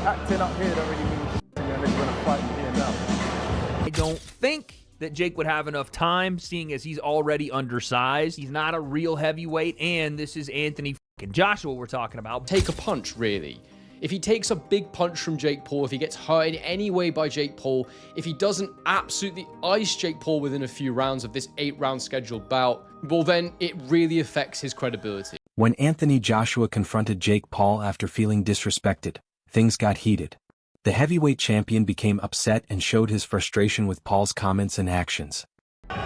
acting up here don't really mean shit to me unless you're gonna fight me here now. I don't think that Jake would have enough time, seeing as he's already undersized. He's not a real heavyweight, and this is Anthony fucking Joshua we're talking about. Take a punch, really. If he takes a big punch from Jake Paul, if he gets hurt in any way by Jake Paul, if he doesn't absolutely ice Jake Paul within a few rounds of this 8-round scheduled bout, well then it really affects his credibility. When Anthony Joshua confronted Jake Paul after feeling disrespected, things got heated. The heavyweight champion became upset and showed his frustration with Paul's comments and actions. No,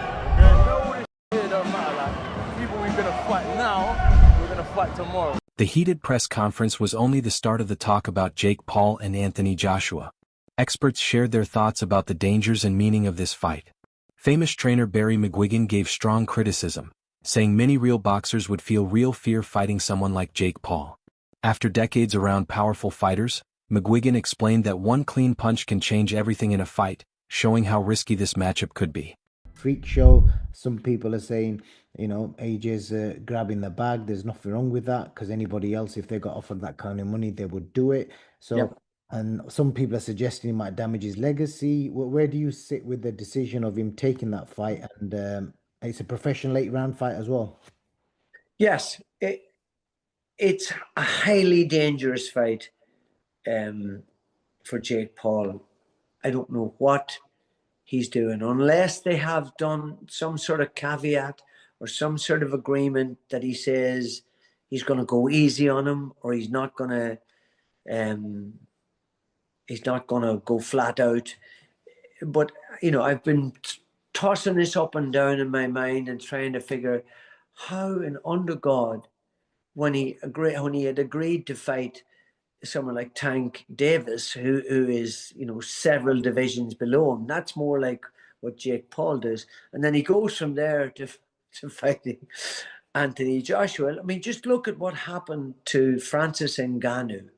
this shit don't matter. Like, people we're gonna fight now, we're gonna fight tomorrow. The heated press conference was only the start of the talk about Jake Paul and Anthony Joshua. Experts shared their thoughts about the dangers and meaning of this fight. Famous trainer Barry McGuigan gave strong criticism, saying many real boxers would feel real fear fighting someone like Jake Paul. After decades around powerful fighters, McGuigan explained that one clean punch can change everything in a fight, showing how risky this matchup could be. Freak show. Some people are saying, you know, AJ's grabbing the bag. There's nothing wrong with that, because anybody else, if they got offered that kind of money, they would do it. So, yep. And some people are suggesting he might damage his legacy. Where do you sit with the decision of him taking that fight? And it's a professional 8-round fight as well. Yes, it's a highly dangerous fight for Jake Paul. I don't know what he's doing, unless they have done some sort of caveat or some sort of agreement that he says he's going to go easy on him, or he's not going to go flat out. But you know, I've been tossing this up and down in my mind and trying to figure how, and under God, when he had agreed to fight someone like Tank Davis, who is, you know, several divisions below him. That's more like what Jake Paul does. And then he goes from there to fighting Anthony Joshua. I mean, just look at what happened to Francis Ngannou,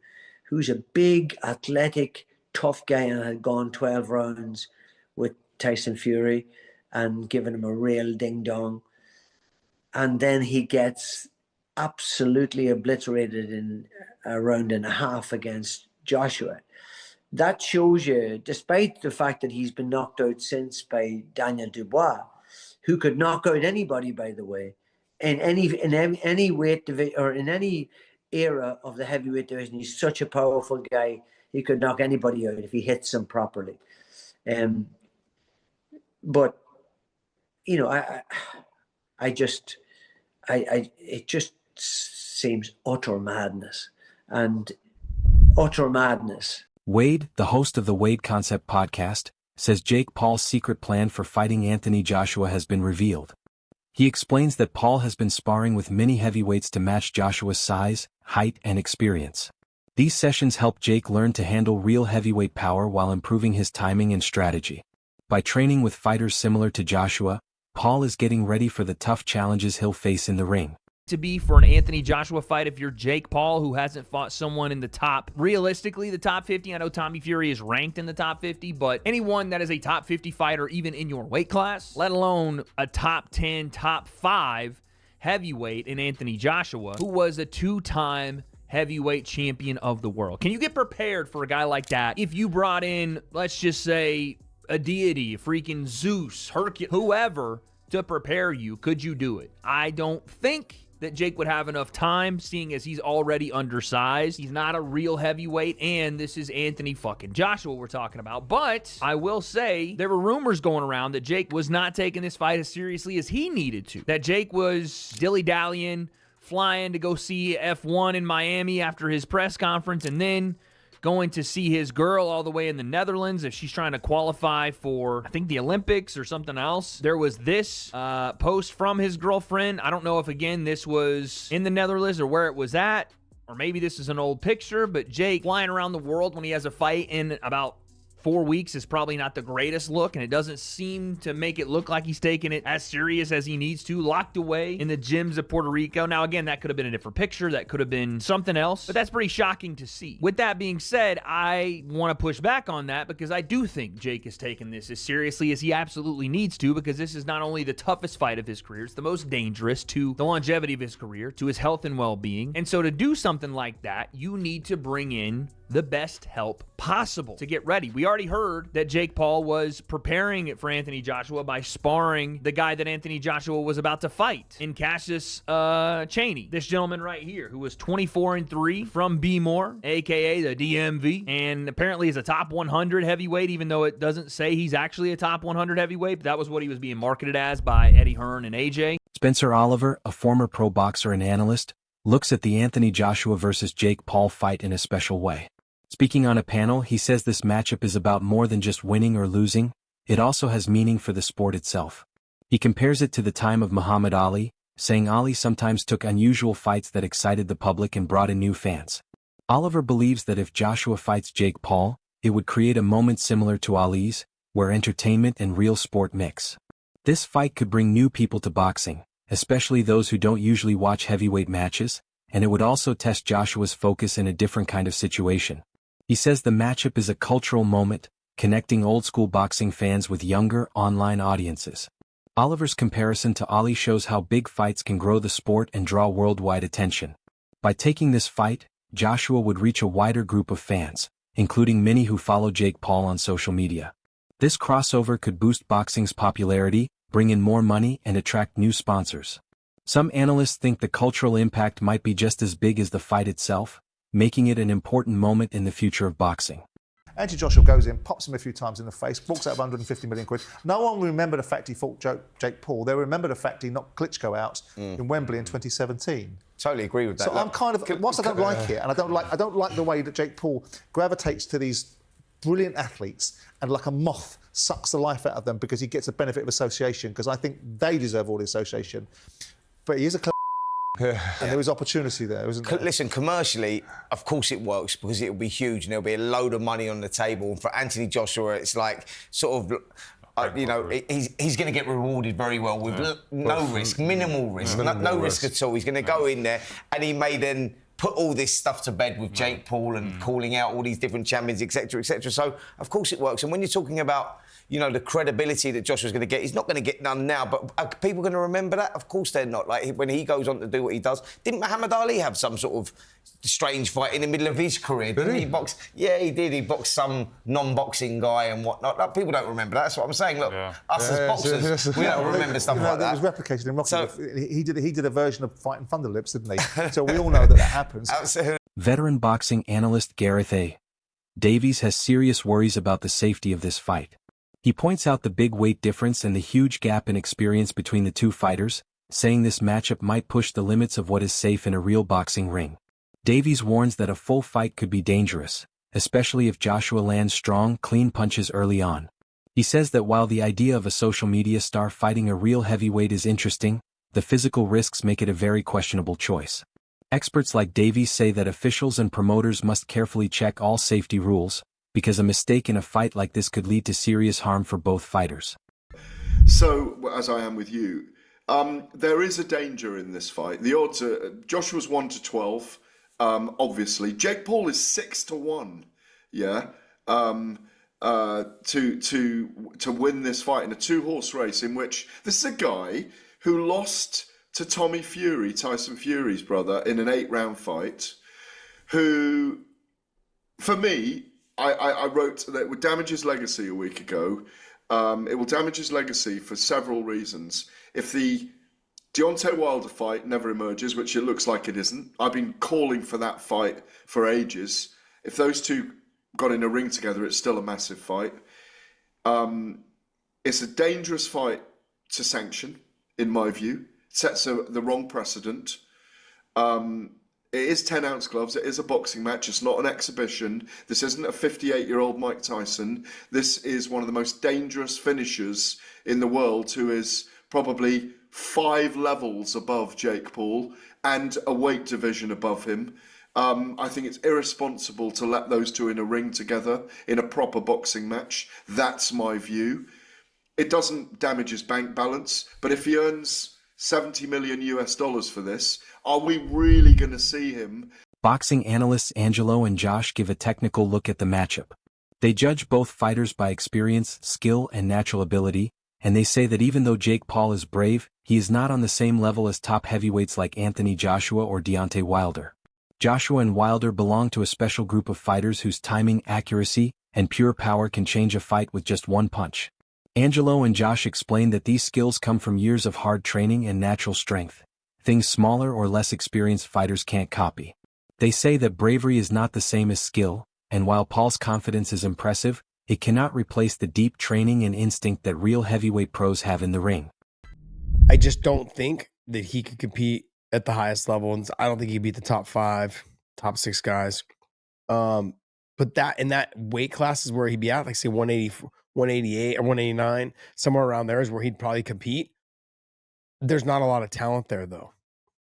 who's a big, athletic, tough guy and had gone 12 rounds with Tyson Fury and given him a real ding-dong. And then he gets absolutely obliterated in a round and a half against Joshua. That shows you, despite the fact that he's been knocked out since by Daniel Dubois, who could knock out anybody, by the way, in any weight division or in any era of the heavyweight division. He's such a powerful guy; he could knock anybody out if he hits them properly. But you know, it just seems utter madness. And utter madness. Wade, the host of the Wade Concept podcast, says Jake Paul's secret plan for fighting Anthony Joshua has been revealed. He explains that Paul has been sparring with many heavyweights to match Joshua's size, height, and experience. These sessions help Jake learn to handle real heavyweight power while improving his timing and strategy. By training with fighters similar to Joshua, Paul is getting ready for the tough challenges he'll face in the ring. To be for an Anthony Joshua fight if you're Jake Paul, who hasn't fought someone in the top, realistically, the top 50. I know Tommy Fury is ranked in the top 50, but anyone that is a top 50 fighter, even in your weight class, let alone a top 10, top 5 heavyweight in Anthony Joshua, who was a 2-time heavyweight champion of the world. Can you get prepared for a guy like that if you brought in, let's just say, a deity, freaking Zeus, Hercules, whoever, to prepare you? Could you do it? I don't think that Jake would have enough time, seeing as he's already undersized. He's not a real heavyweight, and this is Anthony fucking Joshua we're talking about. But I will say there were rumors going around that Jake was not taking this fight as seriously as he needed to. That Jake was dilly-dallying, flying to go see F1 in Miami after his press conference, and then going to see his girl all the way in the Netherlands if she's trying to qualify for, I think, the Olympics or something else. There was this post from his girlfriend. I don't know if, again, this was in the Netherlands or where it was at, or maybe this is an old picture, but Jake flying around the world when he has a fight in about 4 weeks is probably not the greatest look, and it doesn't seem to make it look like he's taking it as serious as he needs to, locked away in the gyms of Puerto Rico. Now, again, that could have been a different picture. That could have been something else, but that's pretty shocking to see. With that being said, I want to push back on that because I do think Jake is taking this as seriously as he absolutely needs to, because this is not only the toughest fight of his career, it's the most dangerous to the longevity of his career, to his health and well-being. And so to do something like that, you need to bring in the best help possible to get ready. We already heard that Jake Paul was preparing for Anthony Joshua by sparring the guy that Anthony Joshua was about to fight in Cassius Chaney. This gentleman right here, who was 24-3 from B-More, aka the DMV, and apparently is a top 100 heavyweight, even though it doesn't say he's actually a top 100 heavyweight, but that was what he was being marketed as by Eddie Hearn and AJ. Spencer Oliver, a former pro boxer and analyst, looks at the Anthony Joshua versus Jake Paul fight in a special way. Speaking on a panel, he says this matchup is about more than just winning or losing, it also has meaning for the sport itself. He compares it to the time of Muhammad Ali, saying Ali sometimes took unusual fights that excited the public and brought in new fans. Oliver believes that if Joshua fights Jake Paul, it would create a moment similar to Ali's, where entertainment and real sport mix. This fight could bring new people to boxing, especially those who don't usually watch heavyweight matches, and it would also test Joshua's focus in a different kind of situation. He says the matchup is a cultural moment, connecting old-school boxing fans with younger, online audiences. Oliver's comparison to Ali shows how big fights can grow the sport and draw worldwide attention. By taking this fight, Joshua would reach a wider group of fans, including many who follow Jake Paul on social media. This crossover could boost boxing's popularity, bring in more money, and attract new sponsors. Some analysts think the cultural impact might be just as big as the fight itself, making it an important moment in the future of boxing. Anthony Joshua goes in, pops him a few times in the face, walks out of 150 million quid. No one will remember the fact he fought Jake Paul. They'll remember the fact he knocked Klitschko out in Wembley in 2017. Totally agree with that. So I'm kind of, whilst I don't like it, and I don't like the way that Jake Paul gravitates to these brilliant athletes and like a moth sucks the life out of them because he gets a benefit of association, because I think they deserve all the association. But he is a and there was opportunity there, wasn't there? Listen, commercially, of course it works because it'll be huge and there'll be a load of money on the table. And for Anthony Joshua, it's like sort of, he's going to get rewarded very well with no risk, minimal risk, no risk at all. He's going to go in there and he may then put all this stuff to bed with Jake Paul and calling out all these different champions, etc., etc. So, of course it works. And when you're talking about, the credibility that Joshua's going to get, he's not going to get none now, but are people going to remember that? Of course they're not. Like, when he goes on to do what he does, didn't Muhammad Ali have some sort of strange fight in the middle of his career? Didn't he box? Yeah, he did. He boxed some non-boxing guy and whatnot. Like, people don't remember that. That's what I'm saying. Look, us as boxers, we don't remember stuff like that. It was replicated in Rocky. So, he did a version of fighting Thunderlips, didn't he? So we all know that happens. Absolutely. Veteran boxing analyst Gareth A. Davies has serious worries about the safety of this fight. He points out the big weight difference and the huge gap in experience between the two fighters, saying this matchup might push the limits of what is safe in a real boxing ring. Davies warns that a full fight could be dangerous, especially if Joshua lands strong, clean punches early on. He says that while the idea of a social media star fighting a real heavyweight is interesting, the physical risks make it a very questionable choice. Experts like Davies say that officials and promoters must carefully check all safety rules, because a mistake in a fight like this could lead to serious harm for both fighters. So, as I am with you, there is a danger in this fight. The odds are, Joshua's 1-12, obviously. Jake Paul is 6-1, yeah, to win this fight in a two-horse race in which this is a guy who lost to Tommy Fury, Tyson Fury's brother, in an 8-round fight, who, for me, I wrote that it would damage his legacy a week ago. It will damage his legacy for several reasons. If the Deontay Wilder fight never emerges, which it looks like it isn't, I've been calling for that fight for ages. If those two got in a ring together, it's still a massive fight. It's a dangerous fight to sanction, in my view. It sets the wrong precedent. It is 10-ounce gloves. It is a boxing match. It's not an exhibition. This isn't a 58-year-old Mike Tyson. This is one of the most dangerous finishers in the world, who is probably 5 levels above Jake Paul and a weight division above him. I think it's irresponsible to let those two in a ring together in a proper boxing match. That's my view. It doesn't damage his bank balance, but if he earns $70 million for this, are we really going to see him? Boxing analysts Angelo and Josh give a technical look at the matchup. They judge both fighters by experience, skill, and natural ability, and they say that even though Jake Paul is brave, he is not on the same level as top heavyweights like Anthony Joshua or Deontay Wilder. Joshua and Wilder belong to a special group of fighters whose timing, accuracy, and pure power can change a fight with just one punch. Angelo and Josh explain that these skills come from years of hard training and natural strength, things smaller or less experienced fighters can't copy. They say that bravery is not the same as skill, and while Paul's confidence is impressive, it cannot replace the deep training and instinct that real heavyweight pros have in the ring. I just don't think that he could compete at the highest level, and I don't think he'd beat the top 5, top 6 guys. But that in that weight class is where he'd be at, like say 180, 188 or 189, somewhere around there is where he'd probably compete. There's not a lot of talent there though,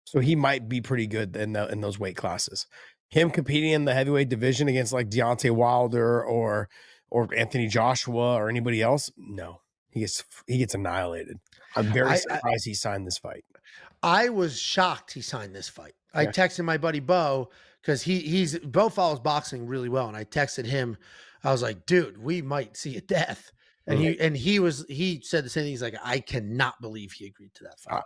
so he might be pretty good in those weight classes. Him competing in the heavyweight division against like Deontay Wilder or Anthony Joshua or anybody else, no, he gets annihilated. I'm very surprised he signed this fight. I was shocked he signed this fight. I texted my buddy Bo because Bo follows boxing really well, and I texted him. I was like, dude, we might see a death. And he said the same thing. He's like, I cannot believe he agreed to that fight.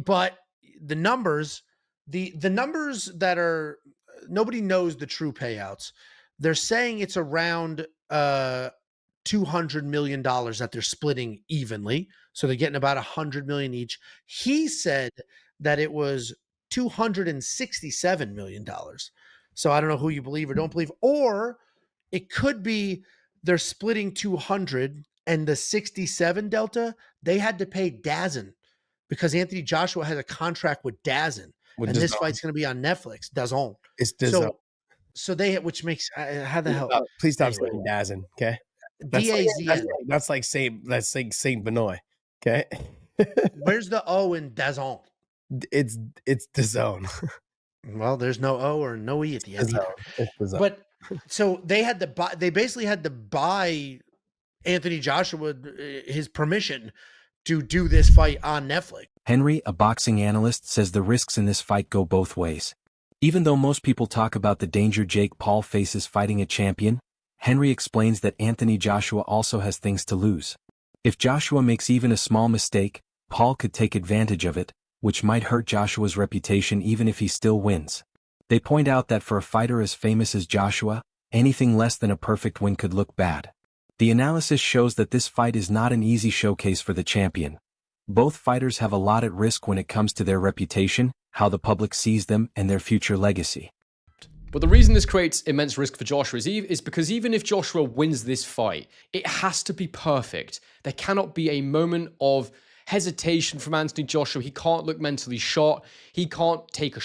But the numbers, the numbers that are, nobody knows the true payouts. They're saying it's around $200 million that they're splitting evenly. So they're getting about $100 million each. He said that it was $267 million. So I don't know who you believe or don't believe, or it could be they're splitting 200 and the 67 delta, they had to pay DAZN because Anthony Joshua has a contract with DAZN. And this fight's going to be on Netflix. DAZN. It's DAZN. So they, which makes, how the hell? Please stop saying DAZN, okay? DAZN. That's like Saint Benoit, okay? Where's the O in DAZN? It's DAZN. Well, there's no O or no E at the end. But so they had to buy, they basically had to buy Anthony Joshua his permission to do this fight on Netflix. Henry, a boxing analyst, says the risks in this fight go both ways. Even though most people talk about the danger Jake Paul faces fighting a champion, Henry explains that Anthony Joshua also has things to lose. If Joshua makes even a small mistake, Paul could take advantage of it, which might hurt Joshua's reputation even if he still wins. They point out that for a fighter as famous as Joshua, anything less than a perfect win could look bad. The analysis shows that this fight is not an easy showcase for the champion. Both fighters have a lot at risk when it comes to their reputation, how the public sees them, and their future legacy. But the reason this creates immense risk for Joshua is because even if Joshua wins this fight, it has to be perfect. There cannot be a moment of hesitation from Anthony Joshua. He can't look mentally shot. He can't take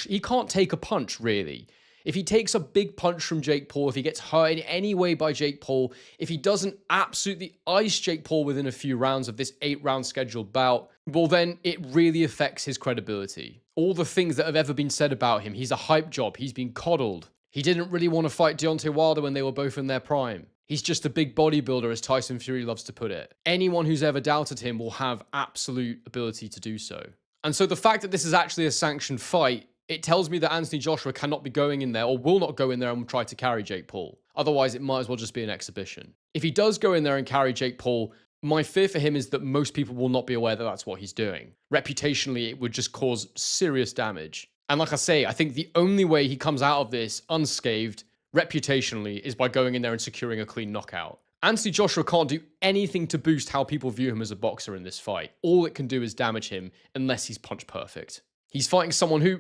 a punch, really. If he takes a big punch from Jake Paul, if he gets hurt in any way by Jake Paul, if he doesn't absolutely ice Jake Paul within a few rounds of this 8-round scheduled bout, well then it really affects his credibility. All the things that have ever been said about him, he's a hype job, he's been coddled. He didn't really want to fight Deontay Wilder when they were both in their prime. He's just a big bodybuilder, as Tyson Fury loves to put it. Anyone who's ever doubted him will have absolute ability to do so. And so the fact that this is actually a sanctioned fight, it tells me that Anthony Joshua cannot be going in there or will not go in there and try to carry Jake Paul. Otherwise, it might as well just be an exhibition. If he does go in there and carry Jake Paul, my fear for him is that most people will not be aware that that's what he's doing. Reputationally, it would just cause serious damage. And like I say, I think the only way he comes out of this unscathed, reputationally, is by going in there and securing a clean knockout. Anthony Joshua can't do anything to boost how people view him as a boxer in this fight. All it can do is damage him unless he's punch perfect. He's fighting someone who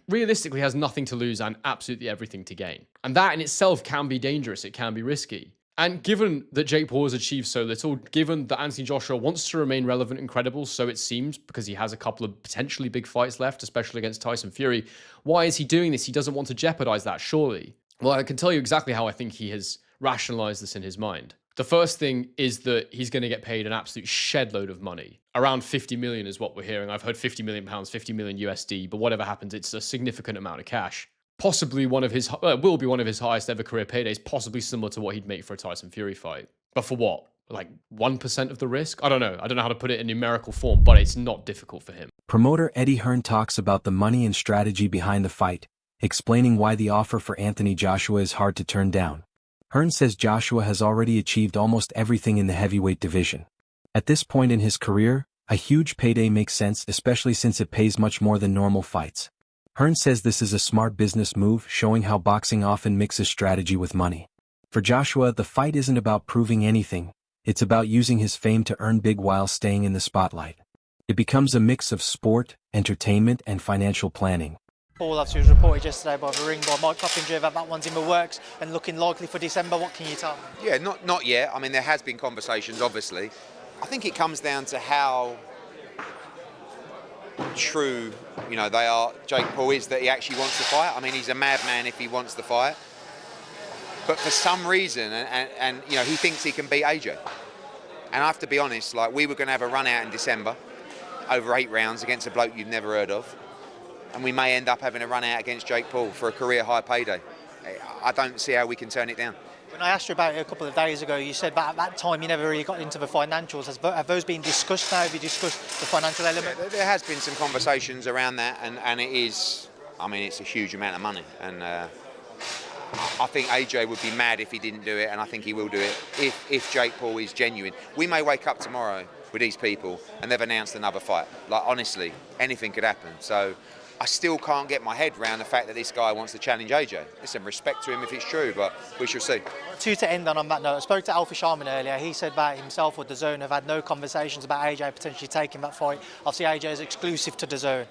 realistically has nothing to lose and absolutely everything to gain. And that in itself can be dangerous. It can be risky. And given that Jake Paul has achieved so little, given that Anthony Joshua wants to remain relevant and credible, so it seems, because he has a couple of potentially big fights left, especially against Tyson Fury, why is he doing this? He doesn't want to jeopardize that, surely. Well, I can tell you exactly how I think he has rationalized this in his mind. The first thing is that he's going to get paid an absolute shed load of money. Around 50 million is what we're hearing. I've heard 50 million pounds, 50 million USD, but whatever happens, it's a significant amount of cash. Possibly will be one of his highest ever career paydays, possibly similar to what he'd make for a Tyson Fury fight. But for what? Like 1% of the risk? I don't know. I don't know how to put it in numerical form, but it's not difficult for him. Promoter Eddie Hearn talks about the money and strategy behind the fight, explaining why the offer for Anthony Joshua is hard to turn down. Hearn says Joshua has already achieved almost everything in the heavyweight division. At this point in his career, a huge payday makes sense, especially since it pays much more than normal fights. Hearn says this is a smart business move, showing how boxing often mixes strategy with money. For Joshua, the fight isn't about proving anything, it's about using his fame to earn big while staying in the spotlight. It becomes a mix of sport, entertainment, and financial planning. Paul obviously was reported yesterday by the Ring by Mike Coppinger that one's in the works and looking likely for December. What can you tell me? Yeah, not yet. I mean, there has been conversations, obviously. I think it comes down to how true, they are. Jake Paul is that he actually wants to fight. I mean, he's a madman if he wants to fight. But for some reason, and he thinks he can beat AJ. And I have to be honest, we were going to have a run out in December over 8 rounds against a bloke you've never heard of. And we may end up having a run out against Jake Paul for a career high payday. I don't see how we can turn it down. When I asked you about it a couple of days ago, you said that at that time you never really got into the financials. Have those been discussed now? Have you discussed the financial element? Yeah, there has been some conversations around that, and it is, it's a huge amount of money. And I think AJ would be mad if he didn't do it, and I think he will do it if Jake Paul is genuine. We may wake up tomorrow with these people and they've announced another fight. Honestly, anything could happen. So I still can't get my head around the fact that this guy wants to challenge AJ. Listen, respect to him if it's true, but we shall see. To end on that note, I spoke to Alfie Sharman earlier. He said that himself with DAZN have had no conversations about AJ potentially taking that fight. Obviously, AJ is exclusive to DAZN.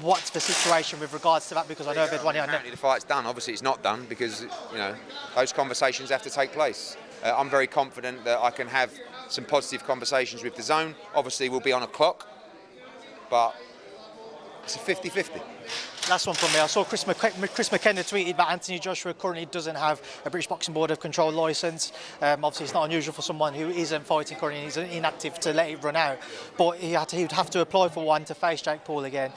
What's the situation with regards to that? Because I know they'd want it. Apparently the fight's done. Obviously, it's not done because those conversations have to take place. I'm very confident that I can have some positive conversations with DAZN. Obviously, we'll be on a clock, but it's a 50-50. Last one from me. I saw Chris McKenna tweeted that Anthony Joshua currently doesn't have a British Boxing Board of Control licence. Obviously, it's not unusual for someone who isn't fighting currently and he's inactive to let it run out. But he would have to apply for one to face Jake Paul again,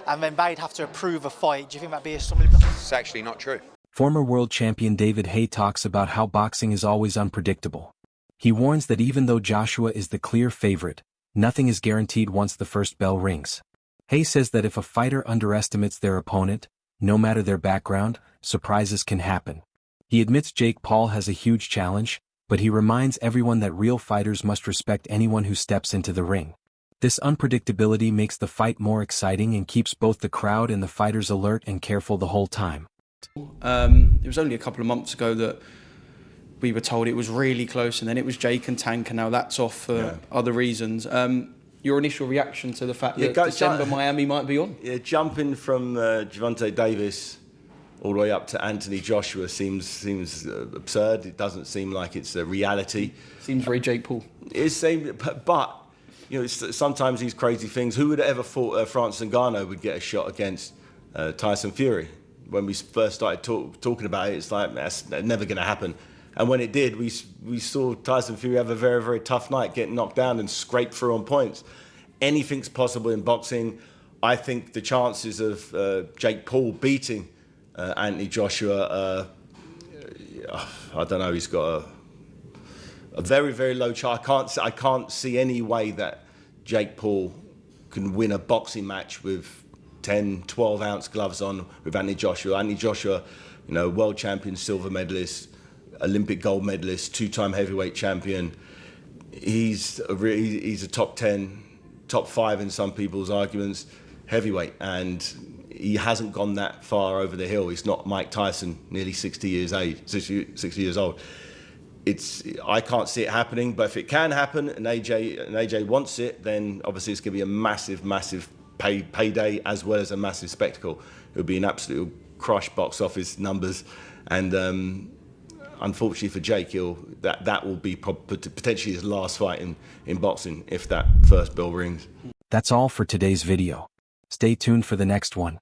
and then they'd have to approve a fight. Do you think that'd be a stumbling block? It's actually not true. Former world champion David Haye talks about how boxing is always unpredictable. He warns that even though Joshua is the clear favorite, nothing is guaranteed once the first bell rings. Haye says that if a fighter underestimates their opponent, no matter their background, surprises can happen. He admits Jake Paul has a huge challenge, but he reminds everyone that real fighters must respect anyone who steps into the ring. This unpredictability makes the fight more exciting and keeps both the crowd and the fighters alert and careful the whole time. It was only a couple of months ago that we were told it was really close, and then it was Jake and Tank, and now that's off for other reasons. Your initial reaction to the fact that December Miami might be on? Yeah, jumping from Gervonta Davis all the way up to Anthony Joshua seems absurd. It doesn't seem like it's a reality. Seems very Jake Paul. It seems, but sometimes these crazy things. Who would have ever thought Francis Ngannou would get a shot against Tyson Fury? When we first started talking about it, it's like that's never going to happen. And when it did, we saw Tyson Fury have a very, very tough night, get knocked down and scrape through on points. Anything's possible in boxing. I think the chances of Jake Paul beating Anthony Joshua, I don't know, he's got a very, very low chance. I can't see any way that Jake Paul can win a boxing match with 10, 12-ounce gloves on with Anthony Joshua. Anthony Joshua, world champion, silver medalist, Olympic gold medalist, 2-time heavyweight champion. He's a top 10, top 5 in some people's arguments, heavyweight, and he hasn't gone that far over the hill. He's not Mike Tyson, nearly 60 years old. I can't see it happening, but if it can happen and AJ wants it, then obviously it's going to be a massive, massive payday as well as a massive spectacle. It would be an absolute crush box office numbers, and unfortunately for Jake, that will be potentially his last fight in boxing if that first bell rings. That's all for today's video. Stay tuned for the next one.